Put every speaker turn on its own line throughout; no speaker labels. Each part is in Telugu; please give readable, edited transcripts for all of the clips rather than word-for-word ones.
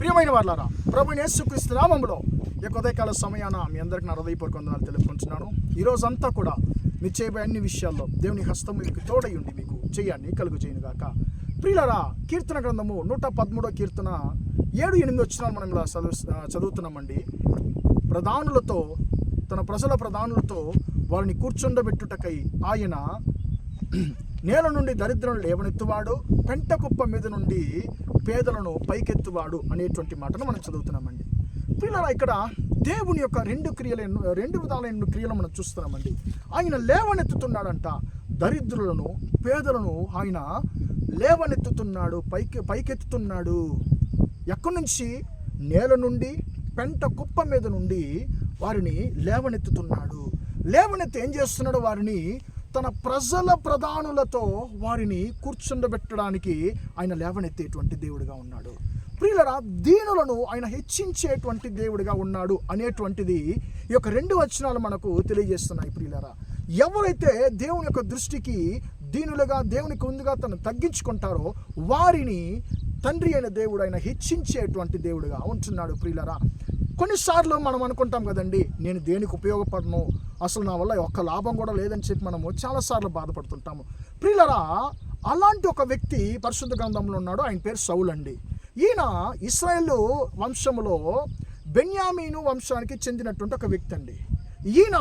ప్రియమైన వారలారా, ప్రభువైన యేసుక్రీస్తు నామములో ఈ ఉదయకాల సమయాన మీ అందరికీ నా హృదయపూర్వక వందనాలు తెలుపుకుంటున్నాను. ఈరోజు అంతా కూడా మీరు చేయబోయే అన్ని విషయాల్లో దేవుని హస్తం మీకు తోడై ఉండి మీకు చేయాన్ని కలుగు చేయనుగాక. ప్రియులారా, కీర్తన గ్రంథము 113వ కీర్తన 7-8 వచనాలు మనం ఇలా చదువుతున్నామండి. ప్రధానులతో, తన ప్రజల ప్రధానులతో వారిని కూర్చుండబెట్టుటకై ఆయన నేల నుండి దరిద్రులను లేవనెత్తువాడు, పెంట కుప్ప మీద నుండి పేదలను పైకెత్తువాడు అనేటువంటి మాటను మనం చదువుతున్నామండి. పిల్లల ఇక్కడ దేవుని యొక్క రెండు విధాలైన క్రియలు మనం చూస్తున్నామండి. ఆయన లేవనెత్తుతున్నాడంట, దరిద్రులను పేదలను ఆయన లేవనెత్తుతున్నాడు, పైకెత్తుతున్నాడు. ఎక్కడి నుంచి? నేల నుండి, పెంట కుప్ప మీద నుండి వారిని లేవనెత్తుతున్నాడు. లేవనెత్తి ఏం చేస్తున్నాడు? వారిని తన ప్రజల ప్రధానులతో వారిని కూర్చుండబెట్టడానికి ఆయన లేవనెత్తేటువంటి దేవుడిగా ఉన్నాడు. ప్రియులరా, దీనులను ఆయన హెచ్చించేటువంటి దేవుడిగా ఉన్నాడు అనేటువంటిది ఈ యొక్క 2 వచనాలు మనకు తెలియజేస్తున్నాయి. ప్రియులరా, ఎవరైతే దేవుని యొక్క దృష్టికి దీనులుగా, దేవునికి ముందుగా తను తగ్గించుకుంటారో వారిని తండ్రి అయిన దేవుడు ఆయన హెచ్చించేటువంటి దేవుడిగా ఉంటున్నాడు. ప్రియులరా, కొన్నిసార్లు మనం అనుకుంటాం కదండి, నేను దేనికి ఉపయోగపడను, అసలు నా వల్ల ఒక్క లాభం కూడా లేదని చెప్పి మనము చాలాసార్లు బాధపడుతుంటాము. ప్రియులరా, అలాంటి ఒక వ్యక్తి పరిశుద్ధ గ్రంథంలో ఉన్నాడు. ఆయన పేరు సౌలు అండి. ఈయన ఇశ్రాయేలు వంశములో బెన్యామీను వంశానికి చెందినటువంటి ఒక వ్యక్తి అండి. ఈయన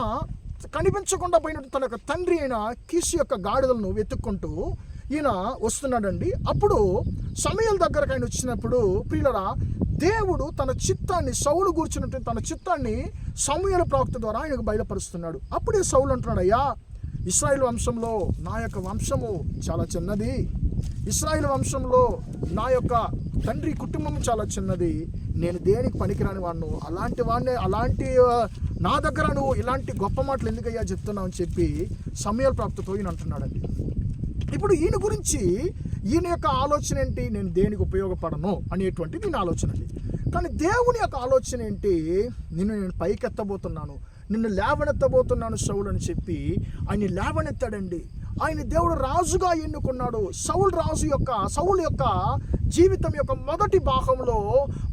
కనిపించకుండా పోయినట్టు తన యొక్క తండ్రి అయిన కీసు యొక్క గాడిదలను వెతుక్కుంటూ ఈయన వస్తున్నాడండి. అప్పుడు సమూయేలు దగ్గరకు ఆయన వచ్చినప్పుడు ప్రియులరా, దేవుడు తన చిత్తాన్ని, సౌలు కూర్చున్నట్టు తన చిత్తాన్ని సమూయేలు ప్రవక్త ద్వారా ఆయనకు బయలుపరుస్తున్నాడు. అప్పుడే సౌలు అంటున్నాడు, అయ్యా, ఇశ్రాయేలు వంశంలో నా యొక్క వంశము చాలా చిన్నది, ఇశ్రాయేలు వంశంలో నా యొక్క తండ్రి కుటుంబం చాలా చిన్నది, నేను దేనికి పనికిరాని వాడిను, అలాంటి నా దగ్గర నువ్వు ఇలాంటి గొప్ప మాటలు ఎందుకయ్యా చెప్తున్నావు అని చెప్పి సమూయేలు ప్రవక్తతో ఈయన అంటున్నాడండి. ఇప్పుడు ఈయన గురించి ఈయన యొక్క ఆలోచన ఏంటి? నేను దేనికి ఉపయోగపడను అనేటువంటిది ఈయన ఆలోచన అండి. కానీ దేవుని యొక్క ఆలోచన ఏంటి? నేను పైకెత్తబోతున్నాను, నిన్ను లేవనెత్తబోతున్నాను సౌలు అని చెప్పి ఆయన లేవనెత్తాడండి. ఆయన దేవుడు రాజుగా ఎన్నుకున్నాడు. సౌలు యొక్క జీవితం యొక్క మొదటి భాగంలో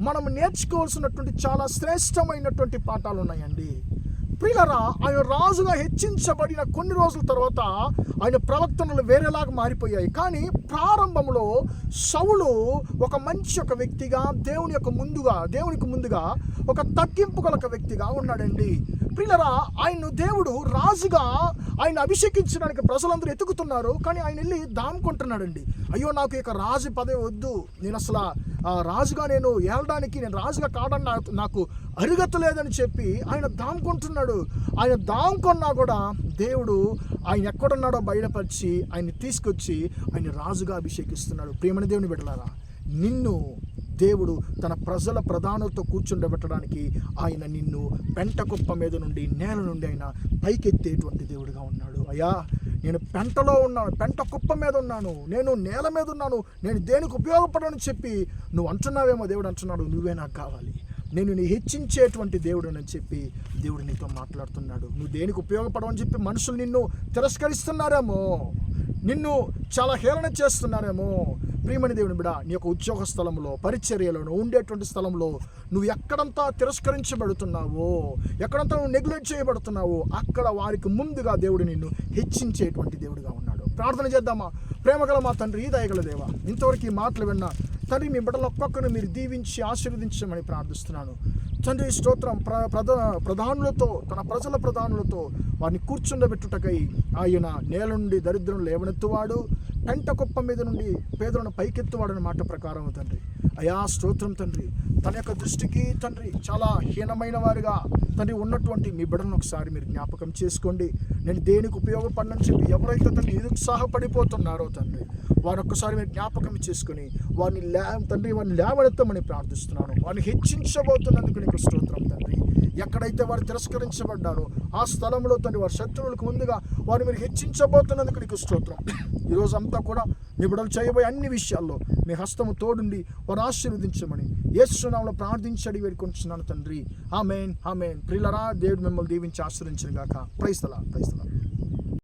మనం నేర్చుకోవాల్సినటువంటి చాలా శ్రేష్టమైనటువంటి పాఠాలు ఉన్నాయండి. ప్రియులరా, ఆయన రాజుగా హెచ్చించబడిన కొన్ని రోజుల తర్వాత ఆయన ప్రవర్తనలు వేరేలాగా మారిపోయాయి. కానీ ప్రారంభంలో సౌలు ఒక వ్యక్తిగా దేవునికి ముందుగా ఒక తగ్గింపు గల వ్యక్తిగా ఉన్నాడండి. ప్రియులరా, ఆయన దేవుడు రాజుగా ఆయన అభిషేకించడానికి ప్రజలందరూ ఎతుకుతున్నారు. కానీ ఆయన వెళ్ళి దాముకుంటున్నాడండి. అయ్యో, నాకు ఇక రాజు పదవి వద్దు, నేను అసలు రాజుగా నేను ఏలడానికి, నేను రాజుగా కావడానికి నాకు అర్హత లేదని చెప్పి ఆయన దాముకుంటున్నాడు. ఆయన దాముకున్నా కూడా దేవుడు ఆయన ఎక్కడున్నాడో బయటపరిచి ఆయన్ని తీసుకొచ్చి ఆయన రాజుగా అభిషేకిస్తున్నాడు. ప్రియమైన దేవుని బిడ్డలారా, నిన్ను దేవుడు తన ప్రజల ప్రధానులతో కూర్చుండబెట్టడానికి ఆయన నిన్ను పెంట కుప్ప మీద నుండి, నేల నుండి ఆయన పైకెత్తేటువంటి దేవుడిగా ఉన్నాడు. అయ్యా, నేను పెంటలో ఉన్నాను, పెంట కుప్ప మీద ఉన్నాను, నేను నేల మీద ఉన్నాను, నేను దేనికి ఉపయోగపడని చెప్పి నువ్వు అంటున్నావేమో. దేవుడు అంటున్నాడు, నువ్వే నాకు కావాలి, నేను నీ హెచ్చించేటువంటి దేవుడు అని చెప్పి దేవుడు నీతో మాట్లాడుతున్నాడు. నువ్వు దేనికి ఉపయోగపడవని చెప్పి మనుషులు నిన్ను తిరస్కరిస్తున్నారేమో, నిన్ను చాలా హేళన చేస్తున్నారేమో. ప్రియమని దేవుని బిడ్డ, నీ యొక్క ఉద్యోగ స్థలంలో, పరిచర్యలో, నువ్వు ఉండేటువంటి స్థలంలో నువ్వు ఎక్కడంతా తిరస్కరించబడుతున్నావో, ఎక్కడంతా నువ్వు నెగ్లెక్ట్ చేయబడుతున్నావో, అక్కడ వారికి ముందుగా దేవుడు నిన్ను హెచ్చించేటువంటి దేవుడిగా ఉన్నాడు. ప్రార్థన చేద్దామా? ప్రేమగల మా తండ్రి, దయగల దేవ, ఇంతవరకు ఈ మాటలు విన్నా తండ్రి, మీ బిడ్డలు ఒక్కొక్కరిని మీరు దీవించి ఆశీర్వదించమని ప్రార్థిస్తున్నాను తండ్రి. స్తోత్రం. ప్రధానులతో, తన ప్రజల ప్రధానులతో వారిని కూర్చుండబెట్టుటకై ఆయన నేల నుండి దరిద్రులను లేవనెత్తువాడు, పెంట కుప్ప మీద నుండి పేదలను పైకెత్తువాడని మాట ప్రకారం తండ్రి. అయా, స్తోత్రం తండ్రి. తన యొక్క దృష్టికి తండ్రి చాలా హీనమైన వారిగా తండ్రి ఉన్నటువంటి మీ బిడ్డలను ఒకసారి మీరు జ్ఞాపకం చేసుకోండి. నేను దేనికి ఉపయోగపడనని చెప్పి ఎవరైతే తండ్రి నిరుత్సాహపడిపోతున్నారో తండ్రి, వారిని ఒక్కసారి మీరు జ్ఞాపకం చేసుకుని వారిని లేవనెత్తమని ప్రార్థిస్తున్నాను. వారిని హెచ్చించబోతున్నందుకు నీకు స్తోత్రం తండ్రి. ఎక్కడైతే వారు తిరస్కరించబడ్డారో ఆ స్థలంలో తండ్రి వారి శత్రువులకు ముందుగా వారు మీరు హెచ్చించబోతున్నందుకు నీకు స్తోత్రం. ఈరోజు అంతా కూడా మీ బిడ్డలు చేయబోయే అన్ని విషయాల్లో మీ హస్తము తోడుండి వారు ఆశీర్వదించమని యేసు నామములో ప్రార్థించి వేడుకుంటున్నాను తండ్రి. ఆమేన్, ఆమేన్. ప్రియులారా, దేవుడు మిమ్మల్ని దీవించి ఆశీర్వదించును గాక. Praise the lord.